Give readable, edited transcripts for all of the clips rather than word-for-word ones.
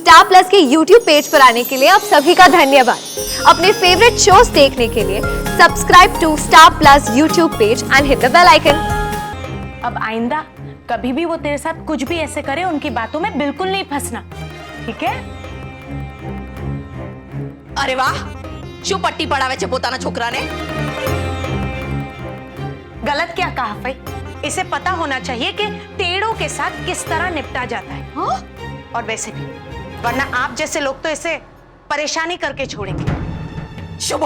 Star plus के YouTube page पर आने के लिए आप सभी का धन्यवाद। अपने फेवरेट शोज देखने के लिए subscribe to Star Plus YouTube page and hit the bell icon. अब आइंदा कभी भी वो तेरे साथ कुछ भी ऐसे करे, उनकी बातों में बिल्कुल नहीं फंसना, ठीक है? अरे वाह, शू पट्टी पड़ावे छे पोताना छोकरा ने। गलत क्या कहा भाई? इसे पता होना चाहिए कि टेढ़ों के साथ किस तरह निपटा जाता है। हाँ? और वैसे भी, वरना आप जैसे लोग तो इसे परेशानी करके छोड़ेंगे। शू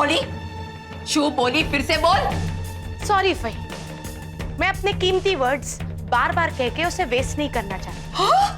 बोली फिर से बोल। सॉरी भाई, मैं अपने कीमती वर्ड्स बार बार कह के उसे वेस्ट नहीं करना चाहती। हाँ?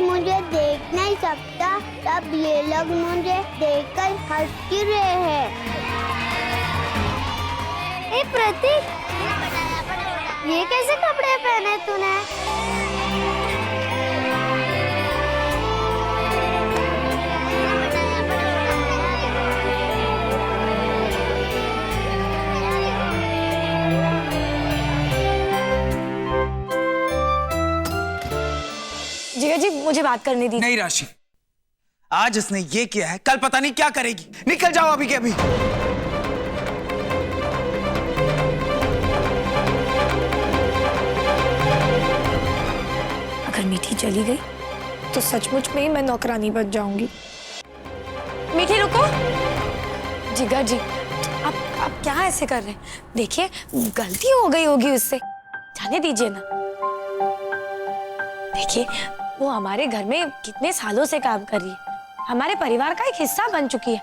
मुझे देख नहीं सकता तब ये लोग मुझे देखकर हंस क्यों रहे हैं? ए प्रतीक, ये कैसे कपड़े पहने तूने? जिगर जी, मुझे बात करने दी। नहीं राशि, आज इसने ये किया है, कल पता नहीं क्या करेगी। निकल जाओ अभी के अभी। अगर मीठी चली गई तो सचमुच में ही मैं नौकरानी बन जाऊंगी। मीठी रुको। जिगर जी, आप क्या ऐसे कर रहे हैं? देखिए, गलती हो गई होगी उससे, जाने दीजिए ना। देखिए, वो हमारे घर में कितने सालों से काम कर रही है, हमारे परिवार का एक हिस्सा बन चुकी है।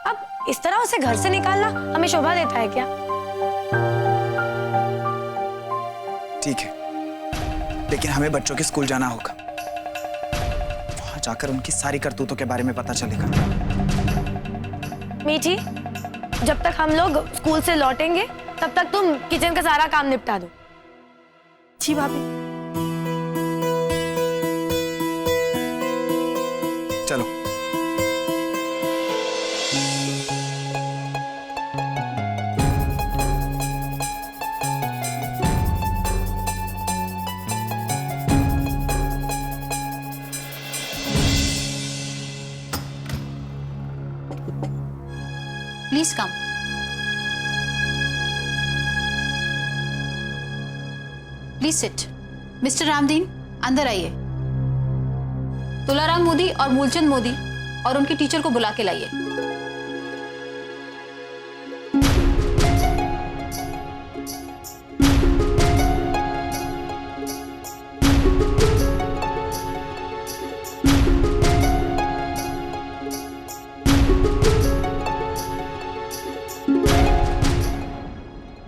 अब इस तरह उसे घर से निकालना हमें शोभा देता है क्या? ठीक है, लेकिन हमें बच्चों के स्कूल जाना होगा। वहां जाकर उनकी सारी करतूतों के बारे में पता चलेगा। मीठी, जब तक हम लोग स्कूल से लौटेंगे तब तक तुम किचन का सारा काम निपटा दो। जी भाभी। चलो। Please come. Please sit. Mister Ramdeen, अंदर आइए। तुलाराम मोदी और मूलचंद मोदी और उनके टीचर को बुला के लाइए।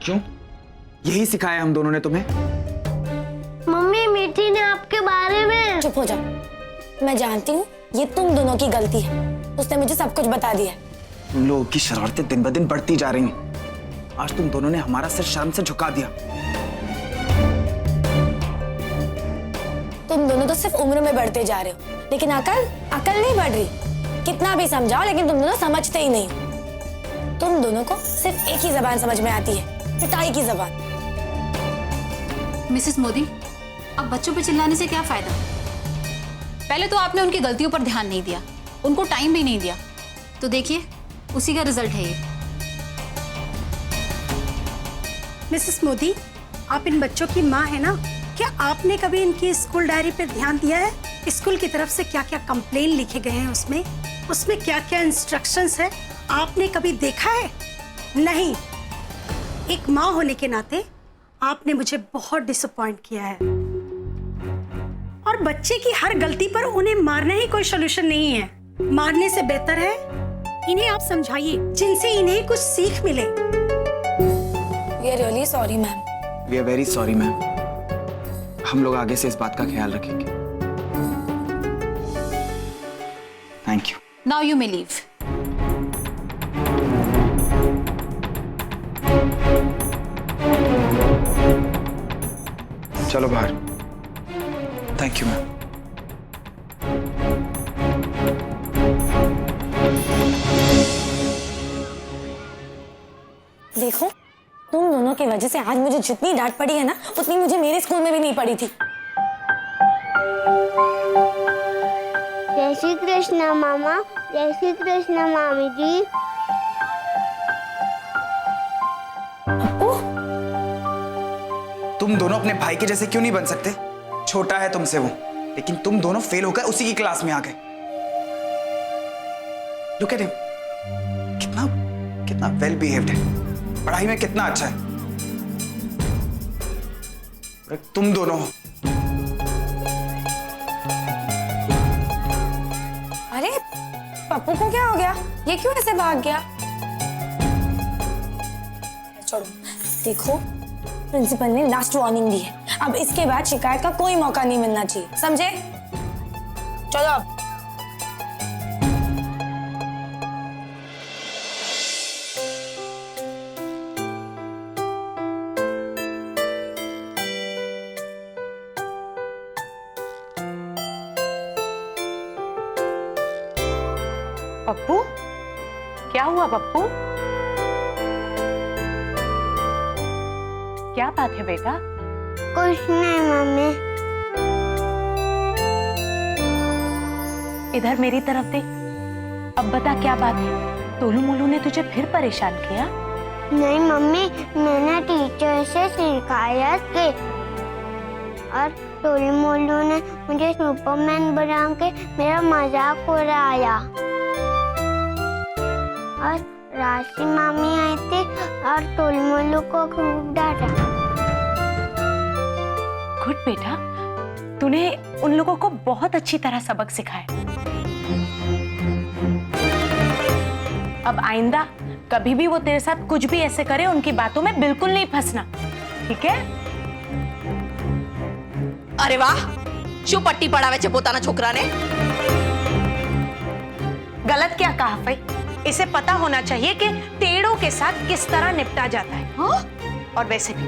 क्यों? यही सिखाया हम दोनों ने तुम्हें? मम्मी, मीठी ने आपके बारे में। चुप हो जाओ। मैं जानती हूँ ये तुम दोनों की गलती है, उसने मुझे सब कुछ बता दिया। तुम लोगों की शरारतें दिन ब दिन बढ़ती जा रही हैं। आज तुम दोनों ने हमारा सिर शर्म से झुका दिया। तुम दोनों तो सिर्फ उम्र में बढ़ते जा रहे हो, लेकिन अकल नहीं बढ़ रही। कितना भी समझाओ लेकिन तुम दोनों समझते ही नहीं हो। तुम दोनों को सिर्फ एक ही जबान समझ में आती है, पिटाई की जबान। मिसेस मोदी, अब बच्चों पे चिल्लाने से क्या फायदा? पहले तो आपने उनकी गलतियों पर ध्यान नहीं दिया, उनको टाइम भी नहीं दिया, तो देखिए उसी का रिजल्ट है ये। मिसेस मोदी, आप इन बच्चों की माँ है ना? क्या आपने कभी इनकी स्कूल डायरी पे ध्यान दिया है? स्कूल की तरफ से क्या क्या कंप्लेन लिखे गए हैं उसमें क्या क्या इंस्ट्रक्शंस है? आपने कभी देखा है? नहीं, एक माँ होने के नाते आपने मुझे बहुत डिसअपॉइंट किया है। और बच्चे की हर गलती पर उन्हें मारना ही कोई सॉल्यूशन नहीं है। मारने से बेहतर है इन्हें आप समझाइए, जिनसे इन्हें कुछ सीख मिले। We are really sorry ma'am. We are very sorry ma'am. हम लोग आगे से इस बात का ख्याल रखेंगे। Thank you. Now you may leave. चलो बाहर। Thank you ma'am. देखो, तुम दोनों की वजह से आज मुझे जितनी डांट पड़ी है ना, उतनी मुझे मेरे स्कूल में भी नहीं पड़ी थी। जय श्री कृष्ण मामा, जय श्री कृष्ण मामी जी। तुम दोनों अपने भाई के जैसे क्यों नहीं बन सकते? छोटा है तुमसे वो, लेकिन तुम दोनों फेल होकर उसी की क्लास में आ गए। लुक एट हिम, कितना कितना वेल बिहेव्ड है, पढ़ाई में कितना अच्छा है। और तुम दोनों हो। अरे पप्पू को क्या हो गया? ये क्यों ऐसे भाग गया? छोड़ो, देखो प्रिंसिपल ने लास्ट वार्निंग दी है। अब इसके बाद शिकायत का कोई मौका नहीं मिलना चाहिए, समझे? चलो अब। पप्पू, क्या हुआ पप्पू? क्या बात है बेटा? कुछ नहीं मम्मी। इधर मेरी तरफ देख। अब बता क्या बात है? टोलू मोलू ने तुझे फिर परेशान किया? नहीं मम्मी, मैंने टीचर से शिकायत की और टोलू मोलू ने मुझे सुपरमैन बना के मेरा मजाक उड़ाया। और राशि मामी आई थी और टोलू मोलू को खूब डांटा। गुड बेटा, तूने उन लोगों को बहुत अच्छी तरह सबक सिखाया। अब आइंदा कभी भी वो तेरे साथ कुछ भी ऐसे करे, उनकी बातों में बिल्कुल नहीं फंसना, ठीक है? अरे वाह, शू पट्टी पड़ावे छे पोताना छोकरा ने। गलत क्या कहा भाई? इसे पता होना चाहिए कि टेढ़ों के साथ किस तरह निपटा जाता है। हाँ? और वैसे भी,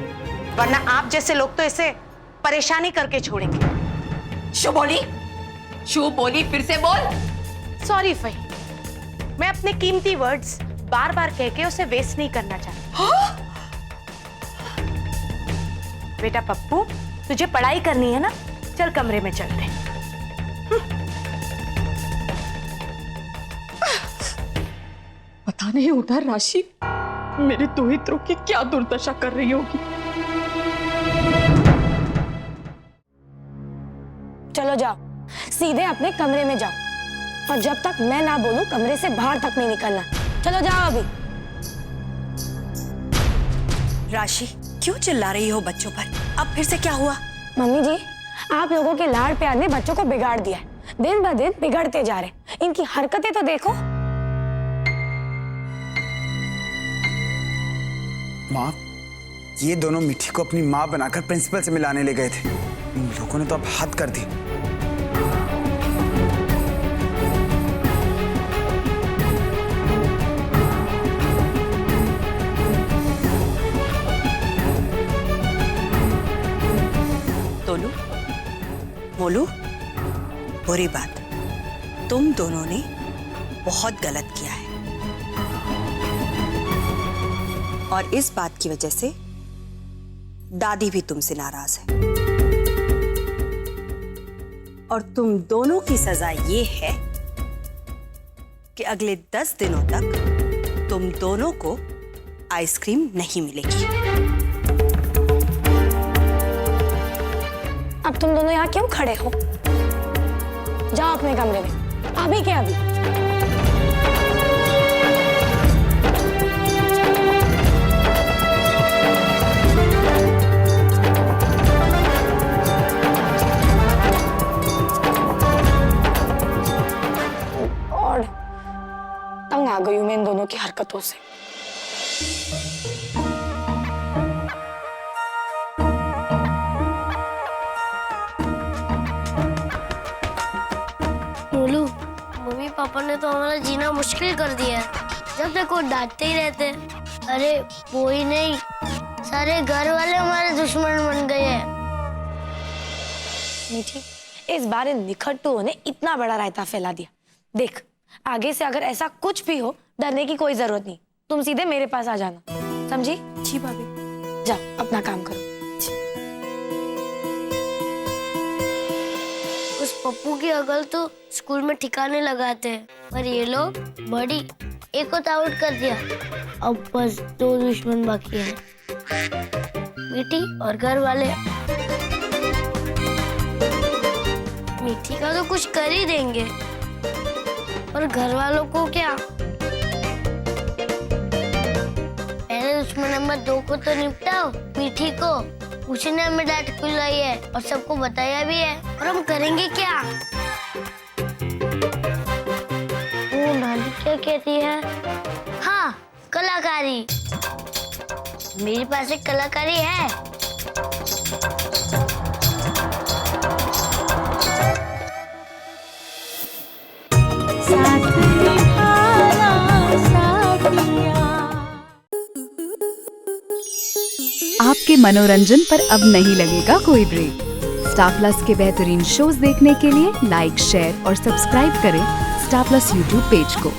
वरना आप जैसे लोग तो इसे परेशानी करके छोड़ेंगे। शू बोली? शू बोली? फिर से बोल। सॉरी फई, मैं अपने कीमती वर्ड्स बार बार कह के उसे वेस्ट नहीं करना चाहती। हाँ? बेटा पप्पू, तुझे पढ़ाई करनी है ना? चल कमरे में चलते हैं। पता नहीं उधर राशि मेरे दोहित्रों की क्या दुर्दशा कर रही होगी। चलो जाओ, सीधे अपने कमरे में जाओ, और जब तक मैं ना बोलूं कमरे से बाहर तक नहीं निकलना। चलो जाओ अभी। राशि, क्यों चिल्ला रही हो बच्चों पर? अब फिर से क्या हुआ? मम्मी जी, आप लोगों के लाड प्यार ने बच्चों को बिगाड़ दिया है। दिन ब दिन बिगड़ते जा रहे। इनकी हरकतें तो देखो। माँ, ये दोनों मिठी को अपनी माँ बनाकर प्रिंसिपल से मिलाने ले गए थे। इन लोगों ने तो अब हद कर दी। तोलू, मोलू, बुरी बात, तुम दोनों ने बहुत गलत किया है और इस बात की वजह से दादी भी तुमसे नाराज है। और तुम दोनों की सजा ये है कि अगले 10 दिनों तक तुम दोनों को आइसक्रीम नहीं मिलेगी। अब तुम दोनों यहाँ क्यों खड़े हो? जाओ अपने कमरे में, अभी के अभी। हरकतों से। बोलू, मम्मी पापा ने तो हमारा जीना मुश्किल कर दिया है। जब देखो डांटते ही रहते हैं। अरे वो ही नहीं, सारे घर वाले हमारे दुश्मन बन गए हैं। मीठी, इस बार इन निखट्टुओं ने इतना बड़ा रायता फैला दिया। देख, आगे से अगर ऐसा कुछ भी हो, डरने की कोई जरूरत नहीं। तुम सीधे मेरे पास आ जाना, समझी? जी भाभी। जाओ अपना काम करो। उस पप्पू की अकल तो स्कूल में ठिकाने लगाते हैं, पर ये लोग बड़ी एक को आउट कर दिया। अब बस 2 दुश्मन बाकी हैं, मीठी और घर वाले। मीठी का तो कुछ कर ही देंगे, और घर वालों को क्या? पहले दुश्मन नंबर 2 को तो निपटाओ, मीठी को। उसी ने हमें डांट खिलाई है और सबको बताया भी है, और हम करेंगे क्या? वो नानी क्या कहती है? हाँ, कलाकारी। मेरे पास एक कलाकारी है। आपके मनोरंजन पर अब नहीं लगेगा कोई ब्रेक। स्टार प्लस के बेहतरीन शोज देखने के लिए लाइक, शेयर और सब्सक्राइब करें स्टार प्लस यूट्यूब पेज को।